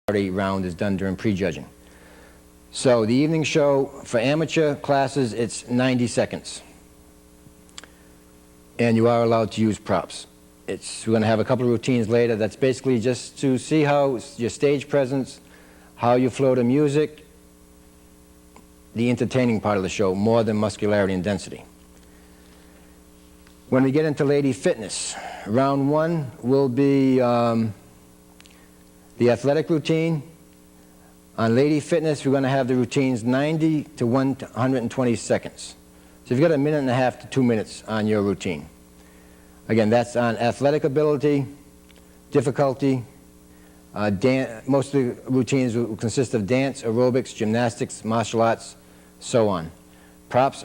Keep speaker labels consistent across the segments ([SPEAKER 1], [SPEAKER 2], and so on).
[SPEAKER 1] round is done during prejudging. So the evening show for amateur classes, it's 90 seconds. And you are allowed to use props. We're going to have a couple of routines later. That's basically just to see how your stage presence, how you flow to music, the entertaining part of the show, more than muscularity and density. When we get into lady fitness, round one will be the athletic routine. On lady fitness, we're going to have the routines 90 to 120 seconds. So you've got a minute and a half to 2 minutes on your routine. Again, that's on athletic ability, difficulty. Most of the routines will consist of dance, aerobics, gymnastics, martial arts, so on. Props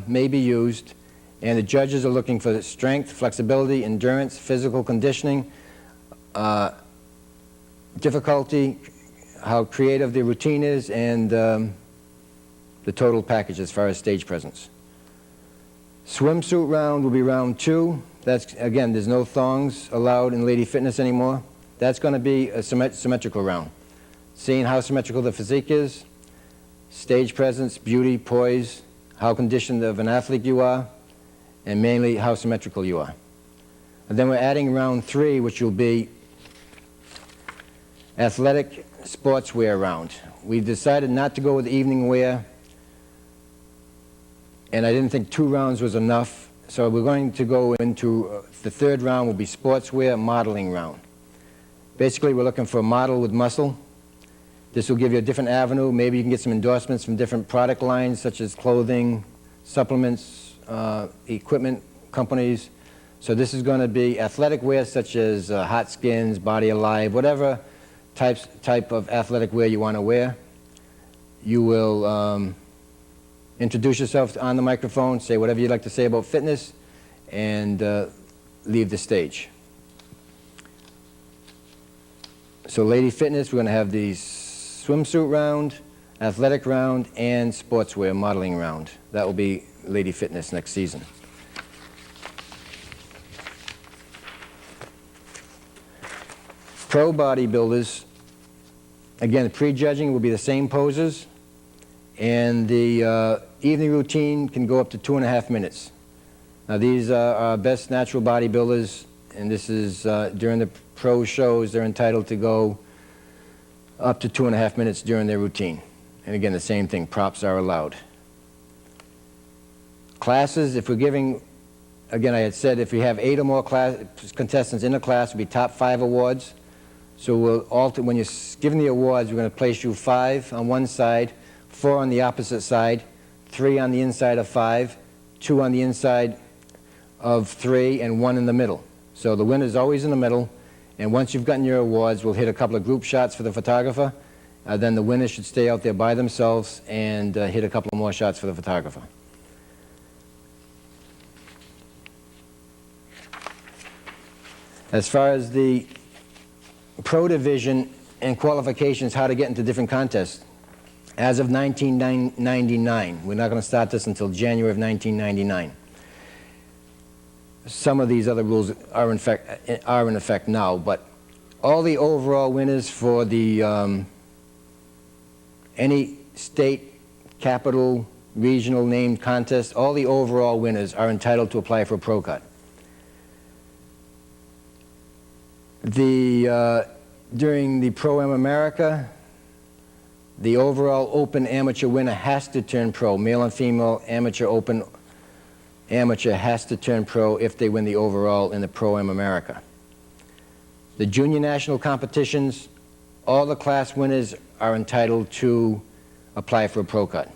[SPEAKER 1] may be used, and the judges are looking for strength, flexibility, endurance, physical conditioning, difficulty, how creative the routine is, and the total package as far as stage presence. Swimsuit round will be round two. That's, again, there's no thongs allowed in lady fitness anymore. That's going to be a symmetrical round. Seeing how symmetrical the physique is, stage presence, beauty, poise, how conditioned of an athlete you are, and mainly how symmetrical you are. And then we're adding round three, which will be athletic sportswear round. We decided not to go with evening wear, and I didn't think 2 rounds was enough, so we're going to go into the third round will be sportswear modeling round. Basically, we're looking for a model with muscle. This will give you a different avenue. Maybe you can get some endorsements from different product lines, such as clothing, supplements, equipment companies. So this is going to be athletic wear, such as Hot Skins, Body Alive, whatever type of athletic wear you want to wear. You will introduce yourself on the microphone, say whatever you'd like to say about fitness, and leave the stage. So lady fitness, we're going to have the swimsuit round, athletic round, and sportswear modeling round. That will be lady fitness next season. Pro bodybuilders, again, the prejudging will be the same poses, and the evening routine can go up to 2.5 minutes. Now these are our best natural bodybuilders, and this is during the pro shows, they're entitled to go up to 2.5 minutes during their routine. And again, the same thing, props are allowed. Classes, if we're giving, again, I had said if we have 8 or more contestants in a class, it'll be top 5 awards. So we'll alter, when you're giving the awards, we're going to place you 5 on one side, 4 on the opposite side, 3 on the inside of 5, 2 on the inside of 3, and 1 in the middle. So the winner's always in the middle, and once you've gotten your awards, we'll hit a couple of group shots for the photographer. Then the winners should stay out there by themselves and hit a couple more shots for the photographer. As far as the pro division and qualifications, how to get into different contests, as of 1999, we're not going to start this until January of 1999. Some of these other rules are in effect now, but all the overall winners for the any state, capital, regional named contest, all the overall winners are entitled to apply for a pro card. During the Pro-Am America, the overall open amateur winner has to turn pro. Male and female amateur open amateur has to turn pro if they win the overall in the Pro-Am America. The junior national competitions, all the class winners are entitled to apply for a pro card.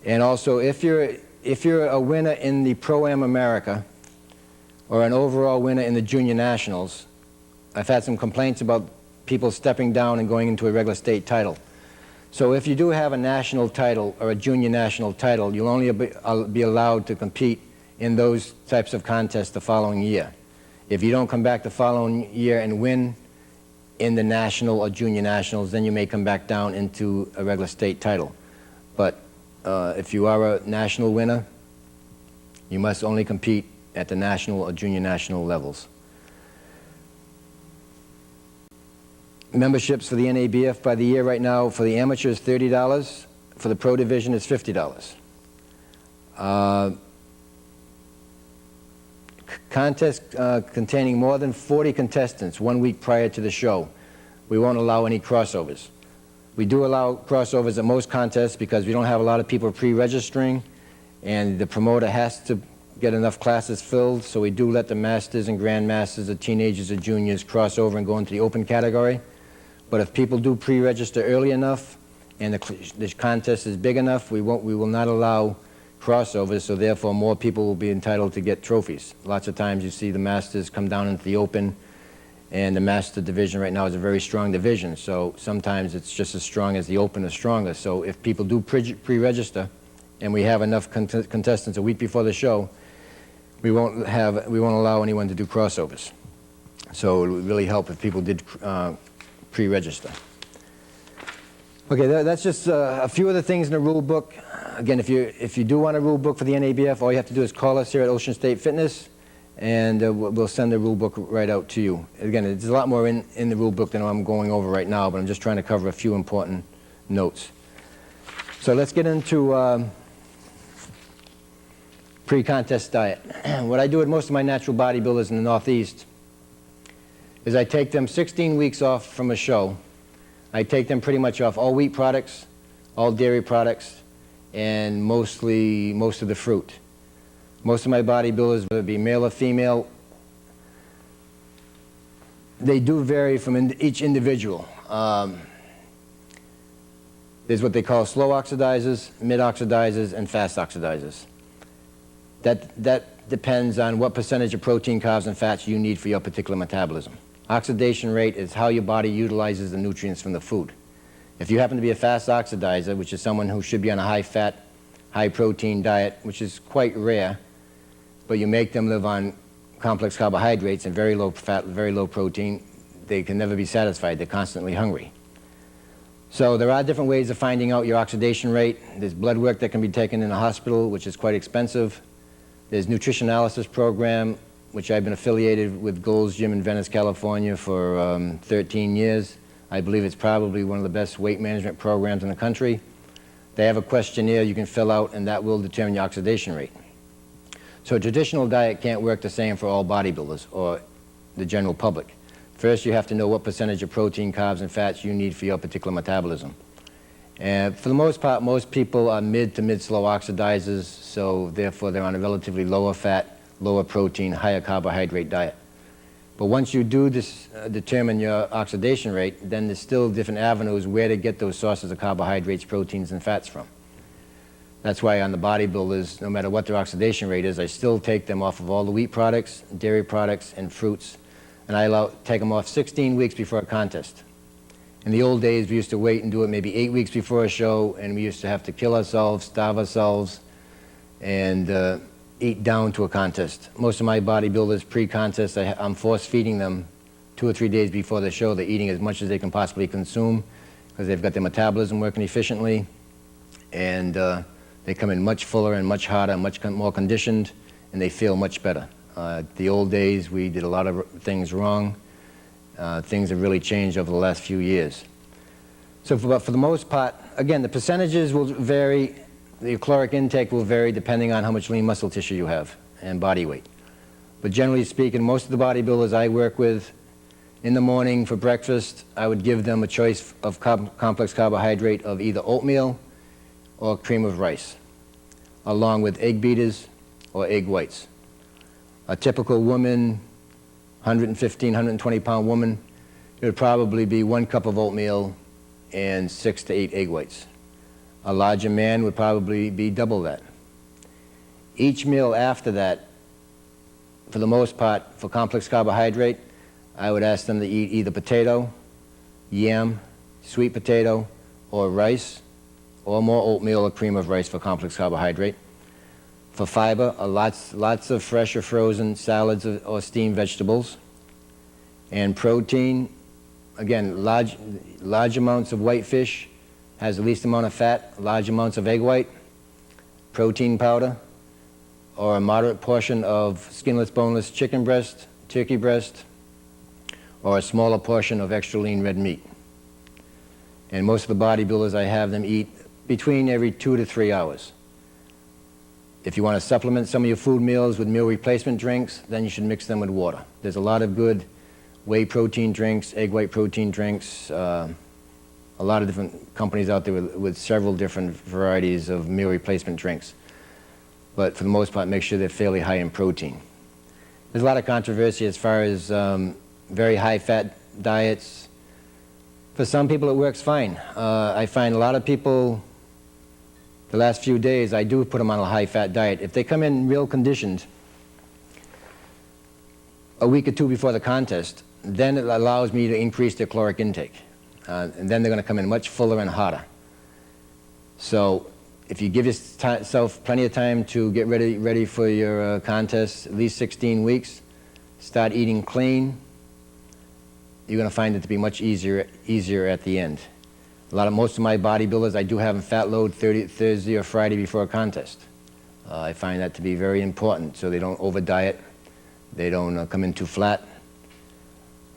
[SPEAKER 1] And also, if you're a winner in the Pro-Am America or an overall winner in the junior nationals, I've had some complaints about people stepping down and going into a regular state title. So if you do have a national title or a junior national title, you'll only be allowed to compete in those types of contests the following year. If you don't come back the following year and win in the national or junior nationals, then you may come back down into a regular state title. But if you are a national winner, you must only compete at the national or junior national levels. Memberships for the NABF by the year right now, for the amateur is $30. For the pro division is $50. Contests containing more than 40 contestants 1 week prior to the show, we won't allow any crossovers. We do allow crossovers at most contests because we don't have a lot of people pre-registering, and the promoter has to get enough classes filled, so we do let the masters and grandmasters, the teenagers or juniors cross over and go into the open category. But if people do pre-register early enough and the contest is big enough, we will not allow crossovers, so therefore more people will be entitled to get trophies. Lots of times you see the masters come down into the open, and the master division right now is a very strong division, so sometimes it's just as strong as the open or stronger. So if people do pre-register and we have enough contestants a week before the show, we won't allow anyone to do crossovers. So it would really help if people did pre-register. Okay, that's just a few of the things in the rule book. Again, if you do want a rule book for the NABF, all you have to do is call us here at Ocean State Fitness, and we'll send the rule book right out to you. Again, there's a lot more in the rule book than I'm going over right now, but I'm just trying to cover a few important notes. So let's get into pre-contest diet. What I do with most of my natural bodybuilders in the Northeast is I take them 16 weeks off from a show. I take them pretty much off all wheat products, all dairy products, and most of the fruit. Most of my bodybuilders, whether it be male or female, they do vary from each individual. There's what they call slow oxidizers, mid oxidizers, and fast oxidizers. That depends on what percentage of protein, carbs, and fats you need for your particular metabolism. Oxidation rate is how your body utilizes the nutrients from the food. If you happen to be a fast oxidizer, which is someone who should be on a high-fat, high-protein diet, which is quite rare, but you make them live on complex carbohydrates and very low fat, very low protein, they can never be satisfied. They're constantly hungry. So there are different ways of finding out your oxidation rate. There's blood work that can be taken in a hospital, which is quite expensive. There's nutrition analysis program, which I've been affiliated with Gold's Gym in Venice, California for 13 years. I believe it's probably one of the best weight management programs in the country. They have a questionnaire you can fill out, and that will determine your oxidation rate. So a traditional diet can't work the same for all bodybuilders or the general public. First, you have to know what percentage of protein, carbs, and fats you need for your particular metabolism. And for the most part, most people are mid to mid-slow oxidizers, so therefore they're on a relatively lower fat, lower protein, higher carbohydrate diet. But once you do determine your oxidation rate, then there's still different avenues where to get those sources of carbohydrates, proteins, and fats from. That's why on the bodybuilders, no matter what their oxidation rate is, I still take them off of all the wheat products, dairy products, and fruits, and I take them off 16 weeks before a contest. In the old days, we used to wait and do it maybe 8 weeks before a show, and we used to have to kill ourselves, starve ourselves, and eat down to a contest. Most of my bodybuilders pre-contest, I'm force-feeding them 2 or 3 days before the show. They're eating as much as they can possibly consume because they've got their metabolism working efficiently, and they come in much fuller and much harder, much more conditioned, and they feel much better. The old days, we did a lot of things wrong. Things have really changed over the last few years. So for the most part, again, the percentages will vary. The caloric intake will vary depending on how much lean muscle tissue you have and body weight. But generally speaking, most of the bodybuilders I work with, in the morning for breakfast, I would give them a choice of complex carbohydrate of either oatmeal or cream of rice, along with egg beaters or egg whites. A typical woman, 115, 120-pound woman, it would probably be 1 cup of oatmeal and 6 to 8 egg whites. A larger man would probably be double that. Each meal after that, for the most part, for complex carbohydrate, I would ask them to eat either potato, yam, sweet potato, or rice, or more oatmeal or cream of rice for complex carbohydrate. For fiber, lots of fresh or frozen salads or steamed vegetables. And protein, again, large amounts of white fish has the least amount of fat, large amounts of egg white, protein powder, or a moderate portion of skinless, boneless chicken breast, turkey breast, or a smaller portion of extra lean red meat. And most of the bodybuilders, I have them eat between every 2 to 3 hours. If you want to supplement some of your food meals with meal replacement drinks, then you should mix them with water. There's a lot of good whey protein drinks, egg white protein drinks, a lot of different companies out there with several different varieties of meal replacement drinks. But for the most part, make sure they're fairly high in protein. There's a lot of controversy as far as very high-fat diets. For some people, it works fine. I find a lot of people, the last few days, I do put them on a high-fat diet. If they come in real conditioned a week or two before the contest, then it allows me to increase their caloric intake. And then they're going to come in much fuller and hotter. So if you give yourself plenty of time to get ready for your contest, at least 16 weeks, start eating clean, you're going to find it to be much easier at the end. Most of my bodybuilders, I do have them fat load Thursday or Friday before a contest. I find that to be very important so they don't over diet, they don't come in too flat.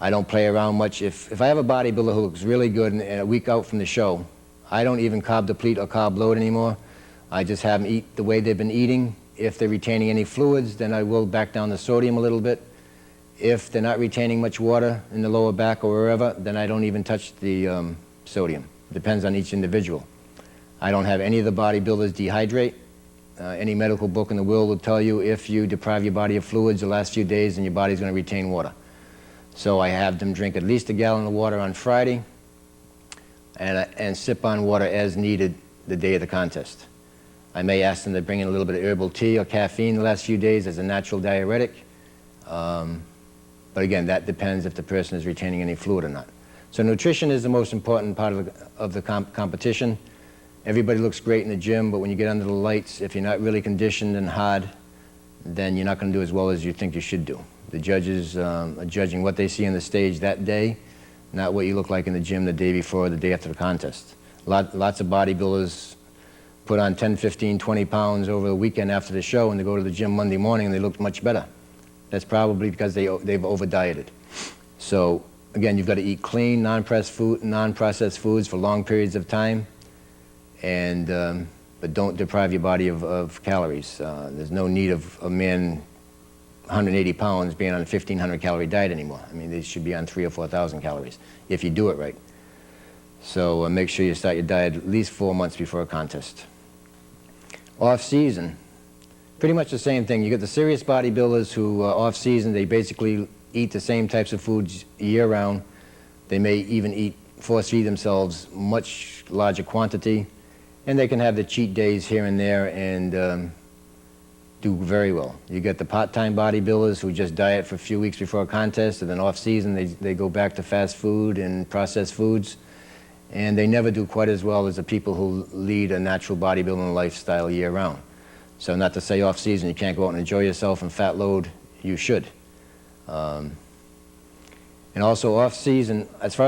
[SPEAKER 1] I don't play around much. If I have a bodybuilder who looks really good and a week out from the show, I don't even carb deplete or carb load anymore. I just have them eat the way they've been eating. If they're retaining any fluids, then I will back down the sodium a little bit. If they're not retaining much water in the lower back or wherever, then I don't even touch the sodium. Depends on each individual. I don't have any of the bodybuilders dehydrate. Any medical book in the world will tell you if you deprive your body of fluids the last few days, then your body's going to retain water. So I have them drink at least a gallon of water on Friday and sip on water as needed the day of the contest. I may ask them to bring in a little bit of herbal tea or caffeine the last few days as a natural diuretic. But again, that depends if the person is retaining any fluid or not. So nutrition is the most important part of the competition. Everybody looks great in the gym, but when you get under the lights, if you're not really conditioned and hard, then you're not going to do as well as you think you should do. The judges are judging what they see on the stage that day, not what you look like in the gym the day before or the day after the contest. Lots of bodybuilders put on 10, 15, 20 pounds over the weekend after the show, and they go to the gym Monday morning and they look much better. That's probably because they've over-dieted. So again, you've got to eat clean, non-processed foods for long periods of time, and but don't deprive your body of calories. There's no need of a man 180 pounds being on a 1,500 calorie diet anymore. I mean, they should be on 3,000 or 4,000 calories if you do it right. So make sure you start your diet at least 4 months before a contest. Off-season, pretty much the same thing. You get the serious bodybuilders who off-season, they basically eat the same types of foods year-round. They may even force-feed themselves much larger quantity, and they can have the cheat days here and there and do very well. You get the part-time bodybuilders who just diet for a few weeks before a contest, and then off-season they go back to fast food and processed foods, and they never do quite as well as the people who lead a natural bodybuilding lifestyle year-round. So not to say off-season you can't go out and enjoy yourself and fat load, you should. And also off-season, as far as